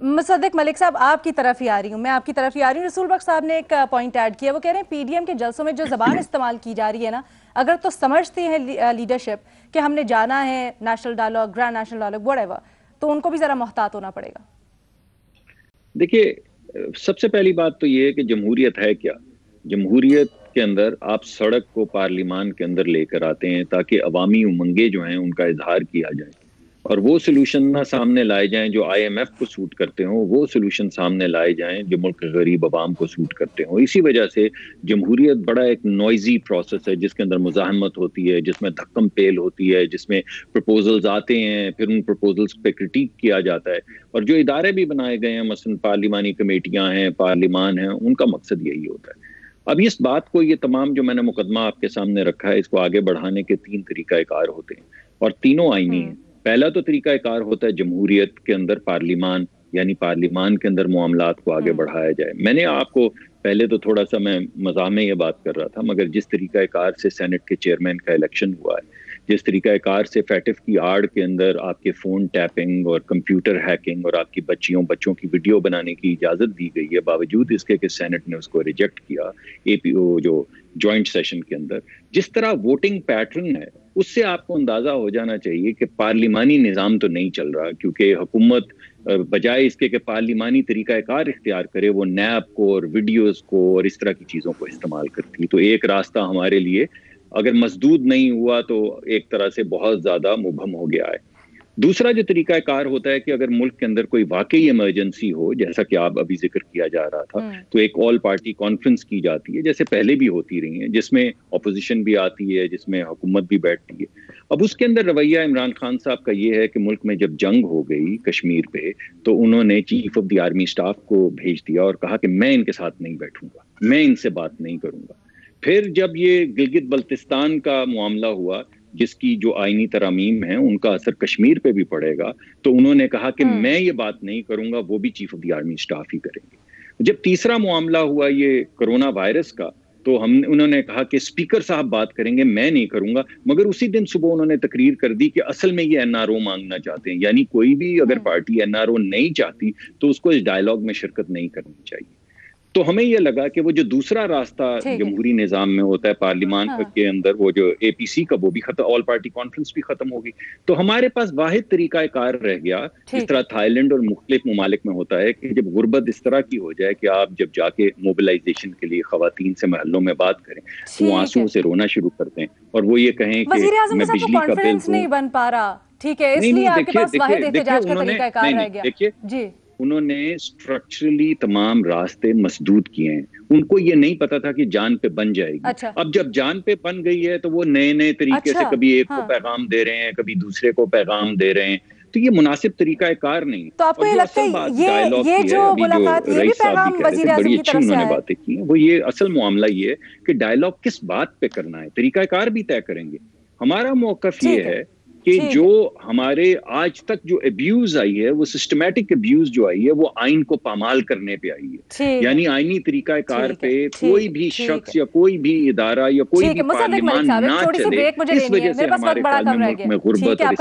मुसद्दिक मलिक साहब, आपकी तरफ ही आ रही हूँ, मैं आपकी तरफ ही आ रही हूँ। रसूल बख्श साहब ने एक पॉइंट ऐड किया, वो कह रहे हैं पीडीएम के जलसों में जो ज़बान इस्तेमाल की जा रही है ना, अगर तो समझती है लीडरशिप कि हमने जाना है national dialogue, grand national dialogue, whatever, तो उनको भी ज़रा मुहतात होना पड़ेगा। देखिए, सबसे पहली बात तो ये है कि जमहूरियत है क्या। जमहूरियत के अंदर आप सड़क को पार्लिमान के अंदर लेकर आते हैं ताकि अवामी उमंगे जो हैं उनका इजहार किया जाए, और वो सोल्यूशन ना सामने लाए जाएं जो आईएमएफ को सूट करते हो, वो सोल्यूशन सामने लाए जाएं जो मुल्क के गरीब अवाम को सूट करते हो। इसी वजह से जमहूरियत बड़ा एक नॉइजी प्रोसेस है जिसके अंदर मुजाहमत होती है, जिसमें धक्कम पेल होती है, जिसमें प्रपोजल्स आते हैं, फिर उन प्रपोजल्स पे क्रिटिक किया जाता है। और जो इदारे भी बनाए गए हैं, मसलन पार्लिमानी कमेटियां हैं, पार्लिमान है, उनका मकसद यही होता है। अब इस बात को, ये तमाम जो मैंने मुकदमा आपके सामने रखा है, इसको आगे बढ़ाने के 3 तरीकाकार होते हैं और तीनों आईनी हैं। पहला तो तरीकाकार होता है जमहूरियत के अंदर पार्लिमान, यानी पार्लिमान के अंदर मामलात को आगे बढ़ाया जाए। मैंने आपको पहले तो थोड़ा सा मैं मज़ाह में ये बात कर रहा था, मगर जिस तरीकाकार से सेनेट के चेयरमैन का इलेक्शन हुआ है, जिस तरीकाकार से फैटिफ की आड़ के अंदर आपके फ़ोन टैपिंग और कंप्यूटर हैकिंग और आपकी बच्चों की वीडियो बनाने की इजाज़त दी गई है, बावजूद इसके कि सेनेट ने उसको रिजेक्ट किया एपीओ जो जॉइंट सेशन के अंदर, जिस तरह वोटिंग पैटर्न है, उससे आपको अंदाजा हो जाना चाहिए कि पार्लिमानी निज़ाम तो नहीं चल रहा, क्योंकि हुकूमत बजाय इसके कि पार्लिमानी तरीकाकार इख्तियार करे, वो नैब को और वीडियोस को और इस तरह की चीज़ों को इस्तेमाल करती। तो एक रास्ता हमारे लिए अगर मसदूद नहीं हुआ तो एक तरह से बहुत ज़्यादा मुबहम हो गया है। दूसरा जो तरीकाकार होता है कि अगर मुल्क के अंदर कोई वाकई इमरजेंसी हो, जैसा कि आप अभी जिक्र किया जा रहा था, तो एक ऑल पार्टी कॉन्फ्रेंस की जाती है, जैसे पहले भी होती रही है, जिसमें अपोजिशन भी आती है, जिसमें हुकूमत भी बैठती है। अब उसके अंदर रवैया इमरान खान साहब का ये है कि मुल्क में जब जंग हो गई कश्मीर पे, तो उन्होंने chief of the army staff को भेज दिया और कहा कि मैं इनके साथ नहीं बैठूंगा, मैं इनसे बात नहीं करूंगा। फिर जब ये गिलगित बल्तिस्तान का मामला हुआ, जिसकी जो आईनी तरामीम है उनका असर कश्मीर पे भी पड़ेगा, तो उन्होंने कहा कि मैं ये बात नहीं करूंगा, वो भी chief of the army staff ही करेंगे। जब तीसरा मामला हुआ ये कोरोना वायरस का, तो उन्होंने कहा कि स्पीकर साहब बात करेंगे, मैं नहीं करूंगा। मगर उसी दिन सुबह उन्होंने तकरीर कर दी कि असल में ये एनआरओ मांगना चाहते हैं, यानी कोई भी अगर पार्टी एनआरओ नहीं चाहती तो उसको इस डायलॉग में शिरकत नहीं करनी चाहिए। तो हमें यह लगा कि वो जो दूसरा रास्ता जमहूरी निजाम में होता है पार्लिमान के अंदर, वो जो एपीसी का, वो भी खत्म, ऑल पार्टी कॉन्फ्रेंस भी खत्म होगी। तो हमारे पास वाहिद तरीकाकार रह गया, जिस तरह थाईलैंड और मुख्तलिफ ममालिक में होता है, कि जब गुर्बत इस तरह की हो जाए कि आप जब जाके मोबिलाइजेशन के लिए खवातीन से महलों में बात करें, वो आंसुओं से रोना शुरू करते हैं और वो ये कहें कि मैं बिजली का बिल नहीं बन पा रहा। ठीक है, इसलिए आपके पास वाहिद एहतिजाज का तरीकाकार रह गया। जी, उन्होंने स्ट्रक्चरली तमाम रास्ते मसदूद किए हैं। उनको ये नहीं पता था कि जान पे बन जाएगी। अच्छा। अब जब जान पे बन गई है तो वो नए नए तरीके से कभी एक को पैगाम दे रहे हैं, कभी दूसरे को पैगाम दे रहे हैं, तो ये मुनासिब तरीका कार नहीं। तो आपको ये लगता है ये जो मुलाकात, ये भी पैगाम वज़ीर आज़म की तरफ से उन्होंने बातें की हैं, वो ये असल मामला ये है कि डायलॉग किस बात पे करना है, तरीका कार भी तय करेंगे। हमारा मौक़िफ़ ये है कि जो हमारे आज तक जो अब्यूज आई है, वो सिस्टमैटिक अब्यूज जो आई है, वो आइन को पामाल करने पे आई है। यानी आइनी तरीकाकार पे कोई भी शख्स या कोई भी इदारा या कोई भी पार्लियामान ना चले, इस वजह से हमारे मुल्क में गुर्बत और